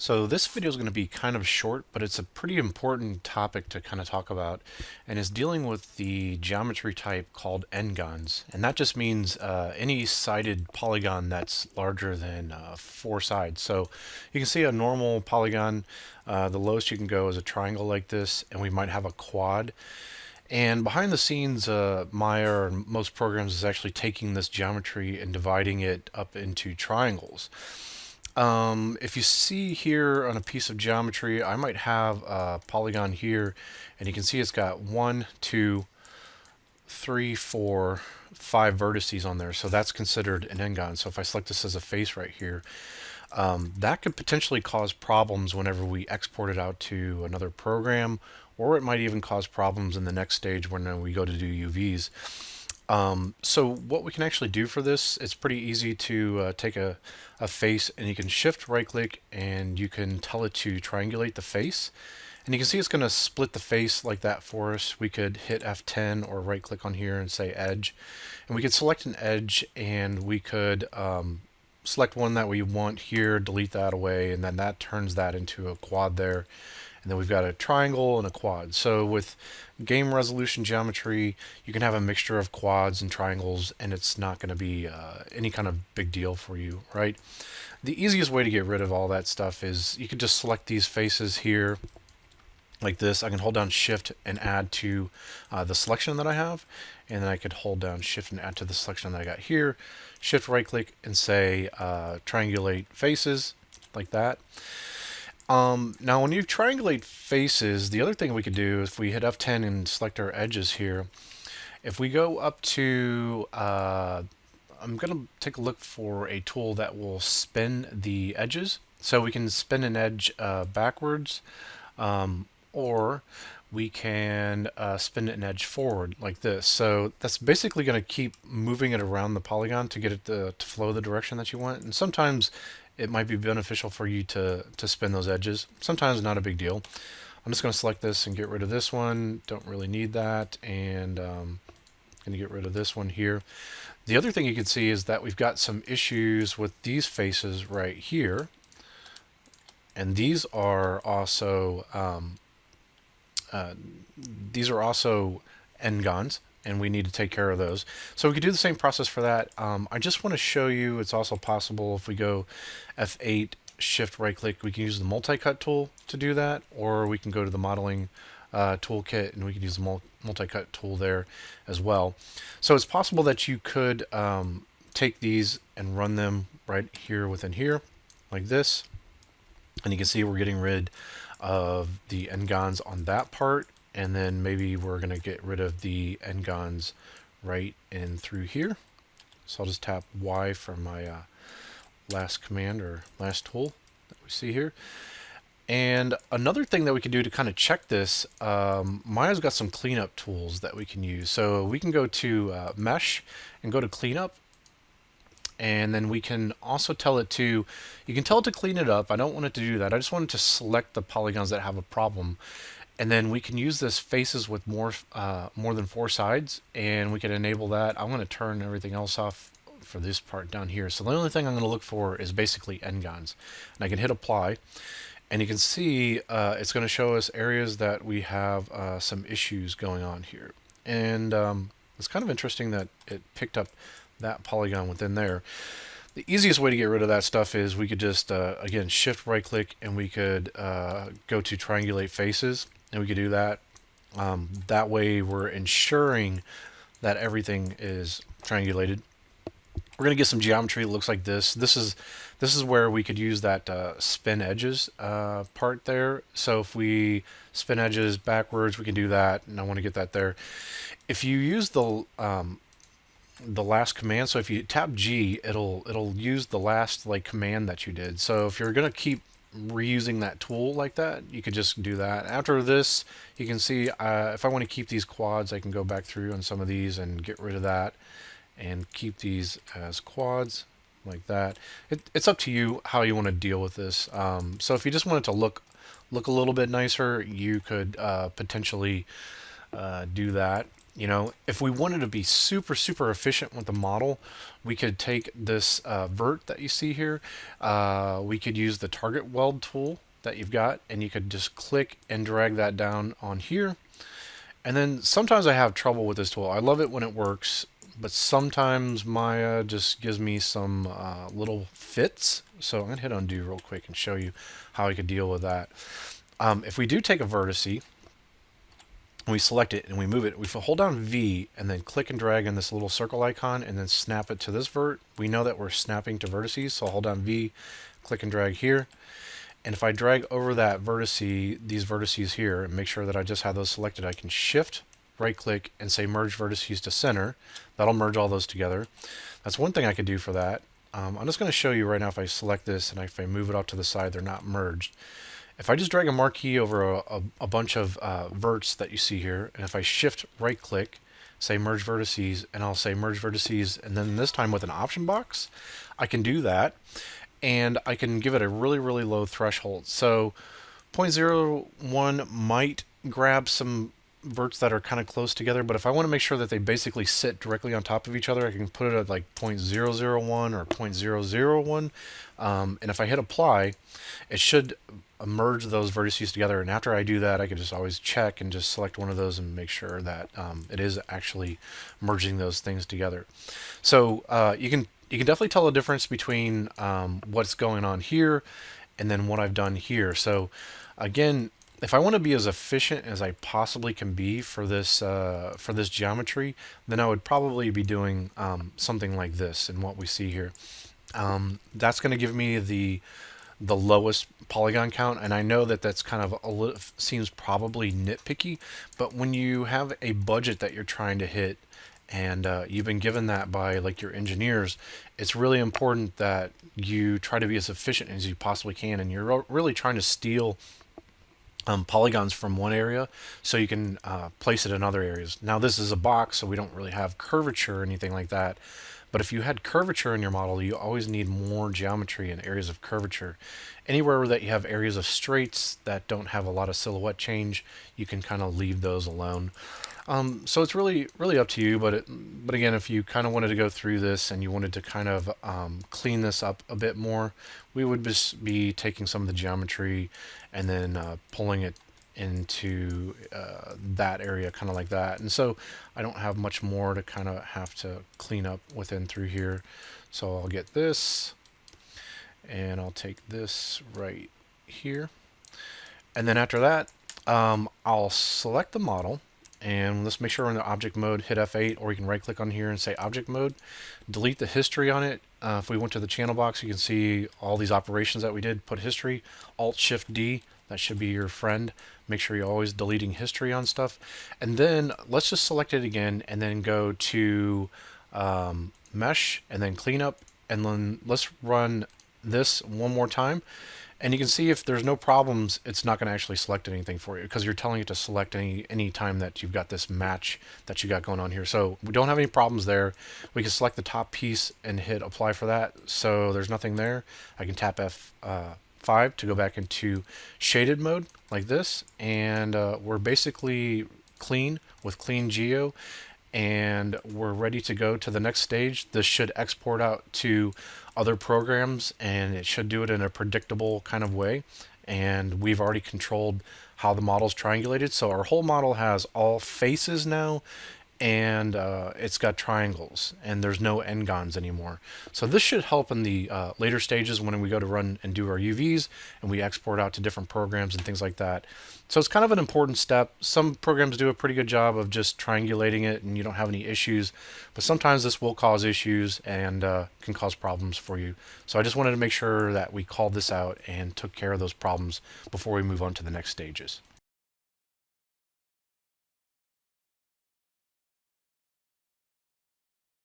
So this video is going to be kind of short, but it's a pretty important topic to kind of talk about, and is dealing with the geometry type called Endguns. And that just means any sided polygon that's larger than 4 sides. So you can see a normal polygon, the lowest you can go is a triangle like this, and we might have a quad. And behind the scenes, Maya and most programs is actually taking this geometry and dividing it up into triangles. If you see here on a piece of geometry, I might have a polygon here, and you can see it's got 1, 2, 3, 4, 5 vertices on there. So that's considered an Ngon. So if I select this as a face right here, that could potentially cause problems whenever we export it out to another program, or it might even cause problems in the next stage when we go to do UVs. So what we can actually do for this, it's pretty easy to take a face, and you can shift right click and you can tell it to triangulate the face. And you can see it's going to split the face like that for us. We could hit F10 or right click on here and say edge. And we could select an edge, and we could select one that we want here, delete that away, and then that turns that into a quad there. And then we've got a triangle and a quad. So with game resolution geometry, you can have a mixture of quads and triangles, and it's not going to be any kind of big deal for you, right? The easiest way to get rid of all that stuff is you could just select these faces here like this. I can hold down shift and add to the selection that I have, and then I could hold down shift and add to the selection that I got here. Shift right click and say triangulate faces like that. Now when you triangulate faces, the other thing we could do, if we hit F10 and select our edges here, if we go up to, I'm going to take a look for a tool that will spin the edges. So we can spin an edge backwards, or we can spin an edge forward like this. So that's basically going to keep moving it around the polygon to get it to flow the direction that you want. And sometimes it might be beneficial for you to spin those edges. Sometimes not a big deal. I'm just going to select this and get rid of this one. Don't really need that. And going to get rid of this one here. The other thing you can see is that we've got some issues with these faces right here. And these are also Ngons, and we need to take care of those. So we could do the same process for that. I just want to show you it's also possible if we go F8, shift right click, we can use the multi-cut tool to do that, or we can go to the modeling toolkit and we can use the multi-cut tool there as well. So it's possible that you could take these and run them right here within here like this, and you can see we're getting rid of the Ngons on that part, and then maybe we're going to get rid of the Ngons right in through here. So I'll just tap Y for my last command or last tool that we see here. And another thing that we can do to kind of check this, Maya's got some cleanup tools that we can use. So we can go to Mesh and go to Cleanup. And then we can also tell it to, you can tell it to clean it up. I don't want it to do that. I just want it to select the polygons that have a problem. And then we can use this faces with more than 4 sides, and we can enable that. I'm going to turn everything else off for this part down here. So the only thing I'm going to look for is basically Ngons. And I can hit apply, and you can see it's going to show us areas that we have some issues going on here. And it's kind of interesting that it picked up that polygon within there. The easiest way to get rid of that stuff is we could just again shift right click, and we could go to triangulate faces, and we could do that. That way we're ensuring that everything is triangulated. We're going to get some geometry that looks like this. This is where we could use that spin edges part there. So if we spin edges backwards, we can do that, and I want to get that there. If you use the last command, so if you tap G, it'll use the last command that you did. So if you're gonna keep reusing that tool like that, you could just do that. After this, you can see if I want to keep these quads, I can go back through on some of these and get rid of that and keep these as quads like that. It's up to you how you want to deal with this. So if you just want it to look a little bit nicer, you could potentially do that. You know, if we wanted to be super, super efficient with the model, we could take this vert that you see here. We could use the target weld tool that you've got, and you could just click and drag that down on here. And then sometimes I have trouble with this tool. I love it when it works, but sometimes Maya just gives me some little fits. So I'm going to hit undo real quick and show you how I could deal with that. If we do take a vertice, we select it and we move it, we hold down V and then click and drag on this little circle icon and then snap it to this vert. We know that we're snapping to vertices, so I'll hold down V, click and drag here. And if I drag over that vertice, these vertices here, and make sure that I just have those selected, I can shift, right click, and say merge vertices to center. That'll merge all those together. That's one thing I could do for that. I'm just going to show you right now if I select this and if I move it off to the side, they're not merged. If I just drag a marquee over a bunch of verts that you see here, and if I shift right click, say merge vertices, and I'll say merge vertices, and then this time with an option box, I can do that, and I can give it a really, really low threshold. So 0.01 might grab some verts that are kind of close together, but if I want to make sure that they basically sit directly on top of each other, I can put it at like 0.001 or 0.001, and if I hit apply, it should merge those vertices together. And after I do that, I can just always check and just select one of those and make sure that it is actually merging those things together. So you can definitely tell the difference between what's going on here and then what I've done here. So again, if I want to be as efficient as I possibly can be for this geometry, then I would probably be doing something like this and what we see here. That's going to give me the lowest polygon count, and I know that that's kind of a little, seems probably nitpicky, but when you have a budget that you're trying to hit and you've been given that by like your engineers, it's really important that you try to be as efficient as you possibly can, and you're really trying to steal polygons from one area so you can place it in other areas. Now this is a box, so we don't really have curvature or anything like that. But if you had curvature in your model, you always need more geometry in areas of curvature. Anywhere that you have areas of straights that don't have a lot of silhouette change, you can kind of leave those alone. So it's really up to you, but again, if you kind of wanted to go through this and you wanted to kind of clean this up a bit more, we would just be taking some of the geometry and then pulling it into that area, kind of like that. And so I don't have much more to kind of have to clean up within through here. So I'll get this and I'll take this right here, and then after that I'll select the model, and let's make sure we're in the object mode, hit F8, or you can right click on here and say object mode, delete the history on it. If we went to the channel box, you can see all these operations that we did, put history, Alt Shift D, that should be your friend. Make sure you're always deleting history on stuff. And then let's just select it again and then go to mesh and then cleanup, and then let's run this one more time. And you can see if there's no problems, it's not going to actually select anything for you because you're telling it to select any time that you've got this match that you got going on here. So we don't have any problems there. We can select the top piece and hit apply for that. So there's nothing there. I can tap F5 to go back into shaded mode like this. And we're basically clean with clean geo. And we're ready to go to the next stage. This should export out to other programs, and it should do it in a predictable kind of way. And we've already controlled how the model's triangulated. So our whole model has all faces now, and it's got triangles, and there's no Endguns anymore. So this should help in the later stages when we go to run and do our UVs, and we export out to different programs and things like that. So it's kind of an important step. Some programs do a pretty good job of just triangulating it and you don't have any issues, but sometimes this will cause issues and can cause problems for you. So I just wanted to make sure that we called this out and took care of those problems before we move on to the next stages.